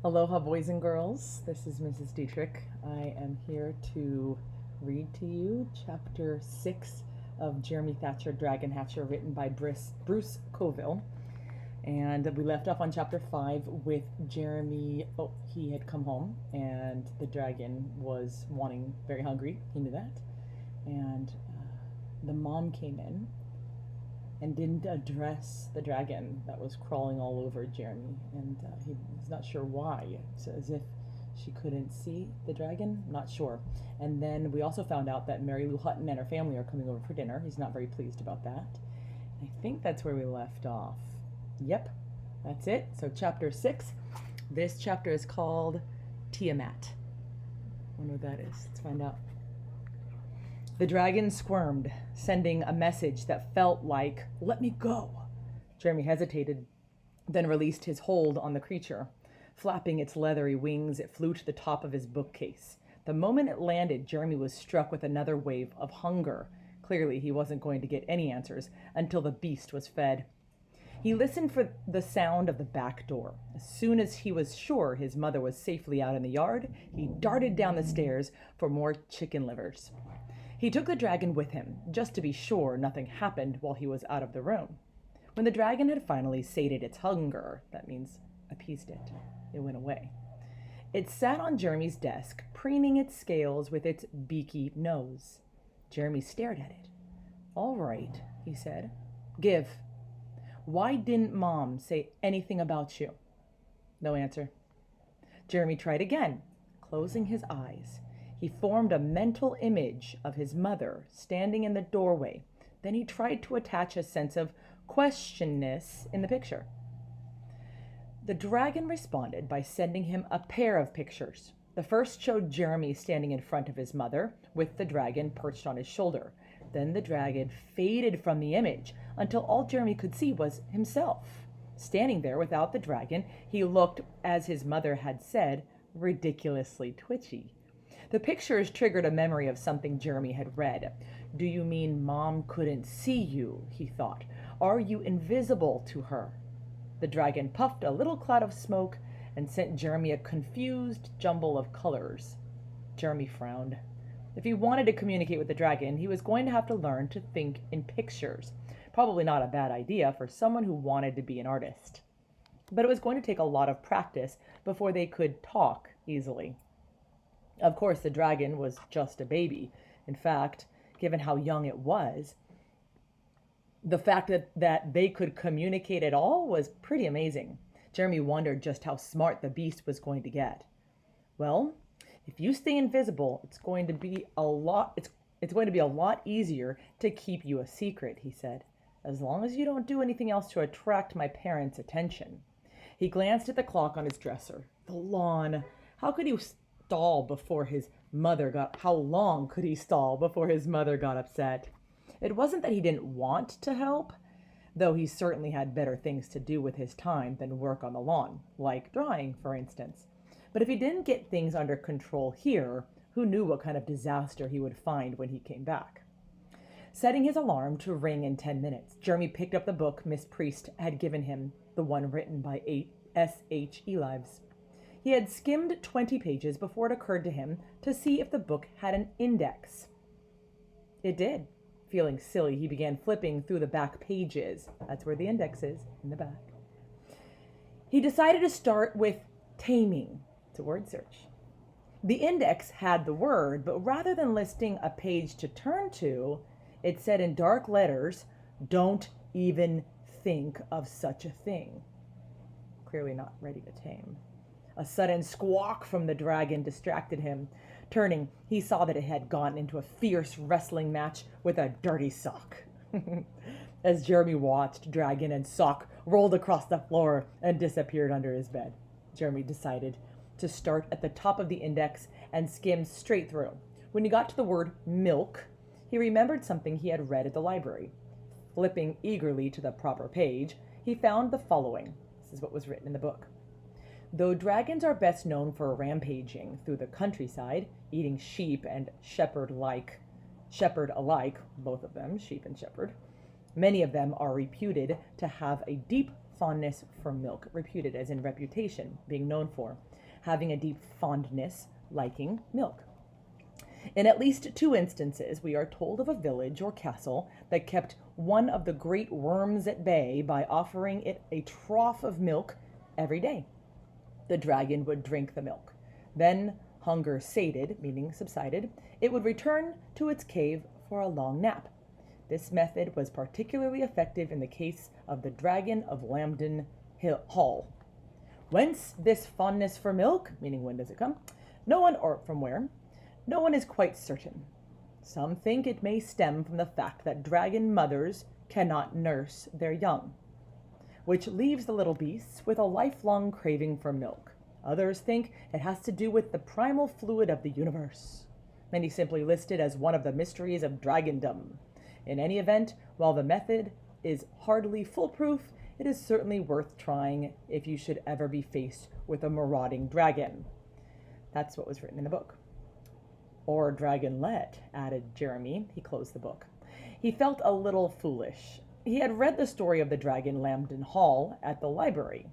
Aloha, boys and girls. This is Mrs. Dietrich. I am here to read to you Chapter 6 of Jeremy Thatcher, Dragon Hatcher, written by Bruce Coville. And we left off on Chapter 5 with Jeremy. Oh, he had come home, and the dragon was very hungry. He knew that. And the mom came in and didn't address the dragon that was crawling all over Jeremy, and he's not sure why. It's as if she couldn't see the dragon, not sure. And then we also found out that Mary Lou Hutton and her family are coming over for dinner. He's not very pleased about that. I think that's where we left off. Yep, that's it. So Chapter 6. This chapter is called Tiamat. I wonder what that is. Let's find out. The dragon squirmed, sending a message that felt like, "Let me go." Jeremy hesitated, then released his hold on the creature. Flapping its leathery wings, it flew to the top of his bookcase. The moment it landed, Jeremy was struck with another wave of hunger. Clearly, he wasn't going to get any answers until the beast was fed. He listened for the sound of the back door. As soon as he was sure his mother was safely out in the yard, he darted down the stairs for more chicken livers. He took the dragon with him, just to be sure nothing happened while he was out of the room. When the dragon had finally sated its hunger, that means appeased it, it went away. It sat on Jeremy's desk, preening its scales with its beaky nose. Jeremy stared at it. "All right," he said. "Give. Why didn't Mom say anything about you?" No answer. Jeremy tried again, closing his eyes. He formed a mental image of his mother standing in the doorway. Then he tried to attach a sense of questionness in the picture. The dragon responded by sending him a pair of pictures. The first showed Jeremy standing in front of his mother, with the dragon perched on his shoulder. Then the dragon faded from the image until all Jeremy could see was himself. Standing there without the dragon, he looked, as his mother had said, ridiculously twitchy. The pictures triggered a memory of something Jeremy had read. "Do you mean Mom couldn't see you?" he thought. "Are you invisible to her?" The dragon puffed a little cloud of smoke and sent Jeremy a confused jumble of colors. Jeremy frowned. If he wanted to communicate with the dragon, he was going to have to learn to think in pictures. Probably not a bad idea for someone who wanted to be an artist. But it was going to take a lot of practice before they could talk easily. Of course, the dragon was just a baby. In fact, given how young it was, the fact that they could communicate at all was pretty amazing. Jeremy wondered just how smart the beast was going to get. "Well, if you stay invisible, it's going to be a lot easier to keep you a secret," he said, "as long as you don't do anything else to attract my parents' attention." He glanced at the clock on his dresser. The lawn. How long could he stall before his mother got upset? It wasn't that he didn't want to help, though he certainly had better things to do with his time than work on the lawn, like drawing, for instance. But if he didn't get things under control here, who knew what kind of disaster he would find when he came back? Setting his alarm to ring in 10 minutes, Jeremy picked up the book Miss Priest had given him, the one written by S.H. Elives. He had skimmed 20 pages before it occurred to him to see if the book had an index. It did. Feeling silly, he began flipping through the back pages. That's where the index is, in the back. He decided to start with taming. It's a word search. The index had the word, but rather than listing a page to turn to, it said in dark letters, "Don't even think of such a thing." Clearly not ready to tame. A sudden squawk from the dragon distracted him. Turning, he saw that it had gone into a fierce wrestling match with a dirty sock. As Jeremy watched, dragon and sock rolled across the floor and disappeared under his bed. Jeremy decided to start at the top of the index and skim straight through. When he got to the word milk, he remembered something he had read at the library. Flipping eagerly to the proper page, he found the following. This is what was written in the book. "Though dragons are best known for rampaging through the countryside, eating sheep and shepherd alike, both of them, sheep and shepherd, many of them are reputed to have a deep fondness for milk, reputed as in reputation, being known for. having a deep fondness, liking milk. In at least 2 instances, we are told of a village or castle that kept one of the great worms at bay by offering it a trough of milk every day. The dragon would drink the milk. Then, hunger sated, meaning subsided, it would return to its cave for a long nap. This method was particularly effective in the case of the dragon of Lambton Hall. Whence this fondness for milk, meaning when does it come? No one, or from where? No one is quite certain. Some think it may stem from the fact that dragon mothers cannot nurse their young, which leaves the little beasts with a lifelong craving for milk. Others think it has to do with the primal fluid of the universe. Many simply list it as one of the mysteries of dragondom. In any event, while the method is hardly foolproof, it is certainly worth trying if you should ever be faced with a marauding dragon. That's what was written in the book. Or dragonlet, added Jeremy. He closed the book. He felt a little foolish. He had read the story of the dragon Lambton Hall at the library.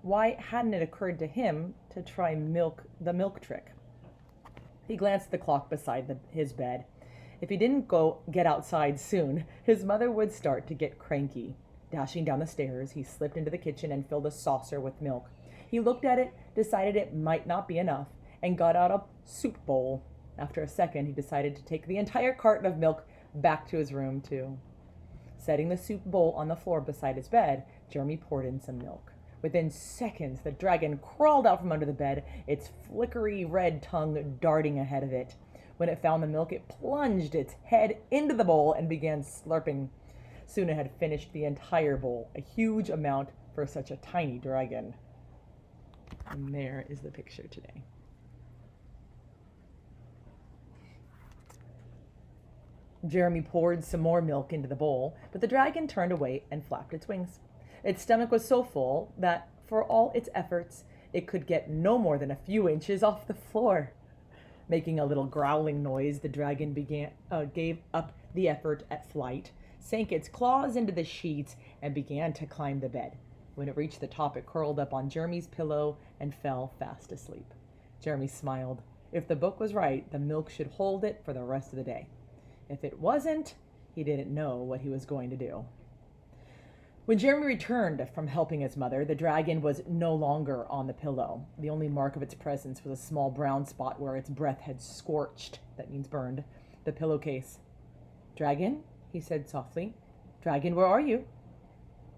Why hadn't it occurred to him to try the milk trick? He glanced at the clock beside his bed. If he didn't get outside soon, his mother would start to get cranky. Dashing down the stairs, he slipped into the kitchen and filled a saucer with milk. He looked at it, decided it might not be enough, and got out a soup bowl. After a second, he decided to take the entire carton of milk back to his room, too. Setting the soup bowl on the floor beside his bed, Jeremy poured in some milk. Within seconds, the dragon crawled out from under the bed, its flickery red tongue darting ahead of it. When it found the milk, it plunged its head into the bowl and began slurping. Soon it had finished the entire bowl, a huge amount for such a tiny dragon. And there is the picture today. Jeremy poured some more milk into the bowl, but the dragon turned away and flapped its wings. Its stomach was so full that, for all its efforts, it could get no more than a few inches off the floor. Making a little growling noise, the dragon gave up the effort at flight, sank its claws into the sheets, and began to climb the bed. When it reached the top, it curled up on Jeremy's pillow and fell fast asleep. Jeremy smiled. If the book was right, the milk should hold it for the rest of the day. If it wasn't, he didn't know what he was going to do. When Jeremy returned from helping his mother, the dragon was no longer on the pillow. The only mark of its presence was a small brown spot where its breath had scorched, that means burned, the pillowcase. "Dragon," he said softly. "Dragon, where are you?"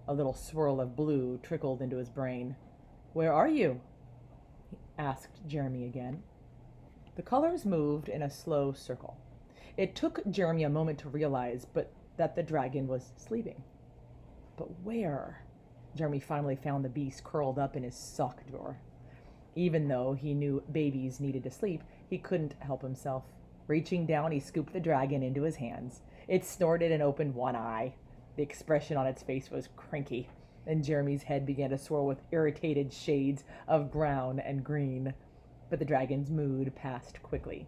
A little swirl of blue trickled into his brain. "Where are you?" asked Jeremy again. The colors moved in a slow circle. It took Jeremy a moment to realize that the dragon was sleeping. But where? Jeremy finally found the beast curled up in his sock drawer. Even though he knew babies needed to sleep, he couldn't help himself. Reaching down, he scooped the dragon into his hands. It snorted and opened one eye. The expression on its face was cranky, and Jeremy's head began to swirl with irritated shades of brown and green. But the dragon's mood passed quickly.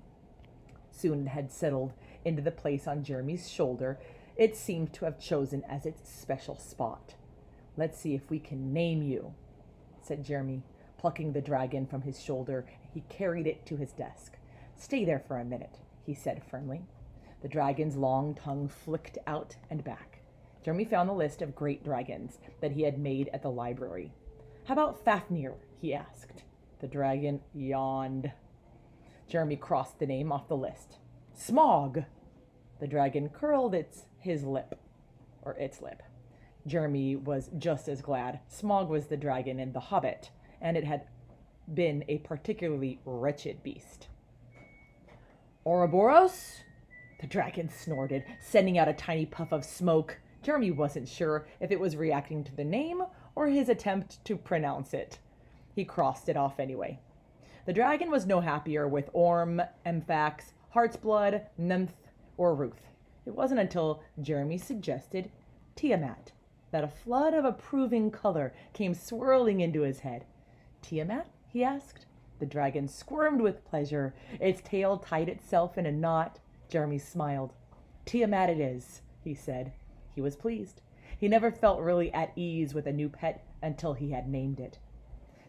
Soon it had settled into the place on Jeremy's shoulder it seemed to have chosen as its special spot. "Let's see if we can name you," said Jeremy. Plucking the dragon from his shoulder, he carried it to his desk. "Stay there for a minute," he said firmly. The dragon's long tongue flicked out and back. Jeremy found the list of great dragons that he had made at the library. "How about Fafnir?" he asked. The dragon yawned. Jeremy crossed the name off the list. "Smog!" The dragon curled his lip. Jeremy was just as glad. Smog was the dragon in The Hobbit, and it had been a particularly wretched beast. "Ouroboros?" The dragon snorted, sending out a tiny puff of smoke. Jeremy wasn't sure if it was reacting to the name or his attempt to pronounce it. He crossed it off anyway. The dragon was no happier with Orm, Emphax, Heartsblood, Nymph, or Ruth. It wasn't until Jeremy suggested Tiamat that a flood of approving color came swirling into his head. "Tiamat?" he asked. The dragon squirmed with pleasure. Its tail tied itself in a knot. Jeremy smiled. "Tiamat it is," he said. He was pleased. He never felt really at ease with a new pet until he had named it.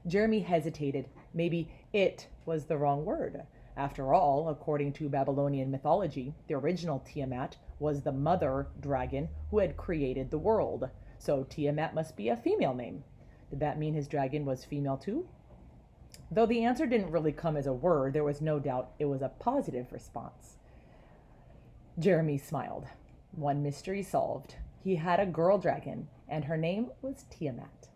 Jeremy hesitated. Maybe it was the wrong word. After all, according to Babylonian mythology, the original Tiamat was the mother dragon who had created the world. So Tiamat must be a female name. Did that mean his dragon was female too? Though the answer didn't really come as a word, there was no doubt it was a positive response. Jeremy smiled. One mystery solved. He had a girl dragon, and her name was Tiamat.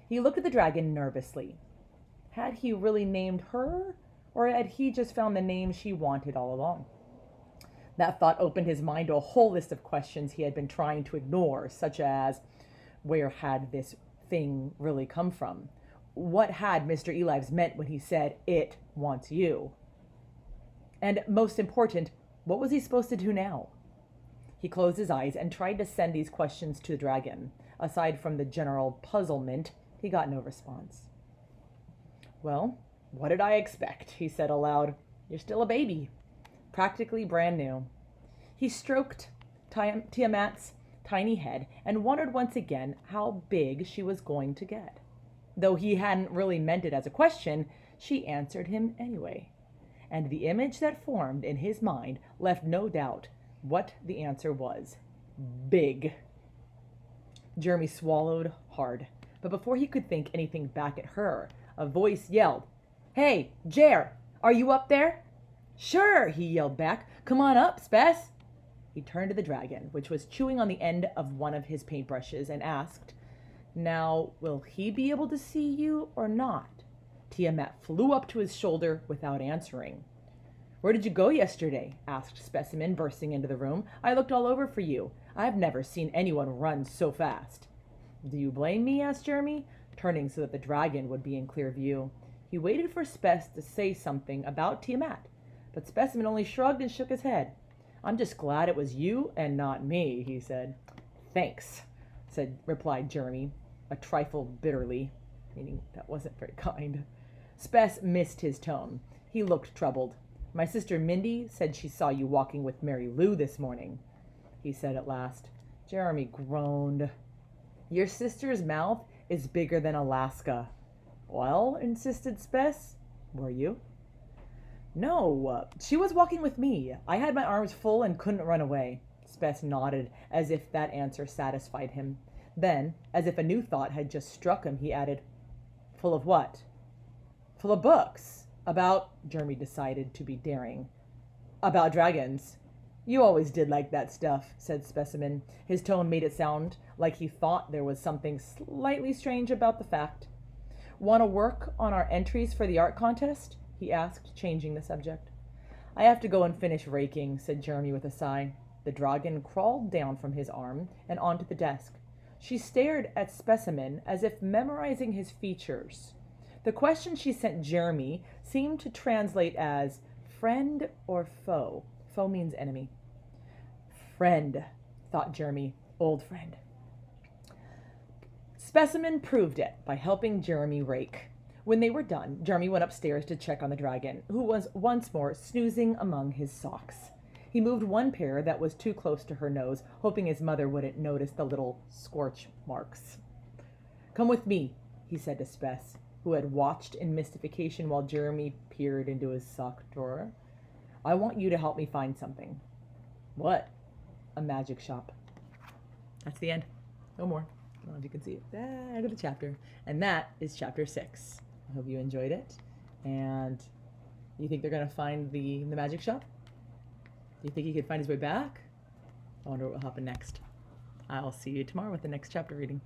He looked at the dragon nervously. Had he really named her, or had he just found the name she wanted all along? That thought opened his mind to a whole list of questions he had been trying to ignore, such as, where had this thing really come from? What had Mr. Elives meant when he said, "It wants you"? And most important, what was he supposed to do now? He closed his eyes and tried to send these questions to the dragon. Aside from the general puzzlement, he got no response. "Well, what did I expect?" he said aloud. "You're still a baby, practically brand new." He stroked Tiamat's tiny head and wondered once again how big she was going to get. Though he hadn't really meant it as a question, she answered him anyway. And the image that formed in his mind left no doubt what the answer was. Big. Jeremy swallowed hard, but before he could think anything back at her, a voice yelled, "Hey, Jer, are you up there?" "Sure," he yelled back. "Come on up, Spess." He turned to the dragon, which was chewing on the end of one of his paintbrushes, and asked, "Now, will he be able to see you or not?" Tiamat flew up to his shoulder without answering. "Where did you go yesterday?" asked Specimen, bursting into the room. "I looked all over for you. I've never seen anyone run so fast." "Do you blame me?" asked Jeremy, turning so that the dragon would be in clear view. He waited for Spess to say something about Tiamat, but Specimen only shrugged and shook his head. "I'm just glad it was you and not me," he said. "Thanks," replied Jeremy, a trifle bitterly, meaning that wasn't very kind. Spess missed his tone. He looked troubled. "My sister Mindy said she saw you walking with Mary Lou this morning," he said at last. Jeremy groaned. "Your sister's mouth is bigger than Alaska." "Well," insisted Spess, "were you?" "No, she was walking with me. I had my arms full and couldn't run away." Spess nodded, as if that answer satisfied him. Then, as if a new thought had just struck him, he added, "Full of what?" "Full of books. About," Jeremy decided to be daring, "about dragons." "You always did like that stuff," said Specimen. His tone made it sound like he thought there was something slightly strange about the fact. "Want to work on our entries for the art contest?" he asked, changing the subject. "I have to go and finish raking," said Jeremy with a sigh. The dragon crawled down from his arm and onto the desk. She stared at Specimen as if memorizing his features. The question she sent Jeremy seemed to translate as friend or foe. Foe means enemy. Friend, thought Jeremy. Old friend. Specimen proved it by helping Jeremy rake. When they were done, Jeremy went upstairs to check on the dragon, who was once more snoozing among his socks. He moved one pair that was too close to her nose, hoping his mother wouldn't notice the little scorch marks. "Come with me," he said to Spess, who had watched in mystification while Jeremy peered into his sock drawer. "I want you to help me find something." "What?" "A magic shop." That's the end. No more. I don't know if you can see it. End of the chapter. And that is chapter 6. I hope you enjoyed it. And you think they're going to find the magic shop? Do you think he could find his way back? I wonder what will happen next. I'll see you tomorrow with the next chapter reading.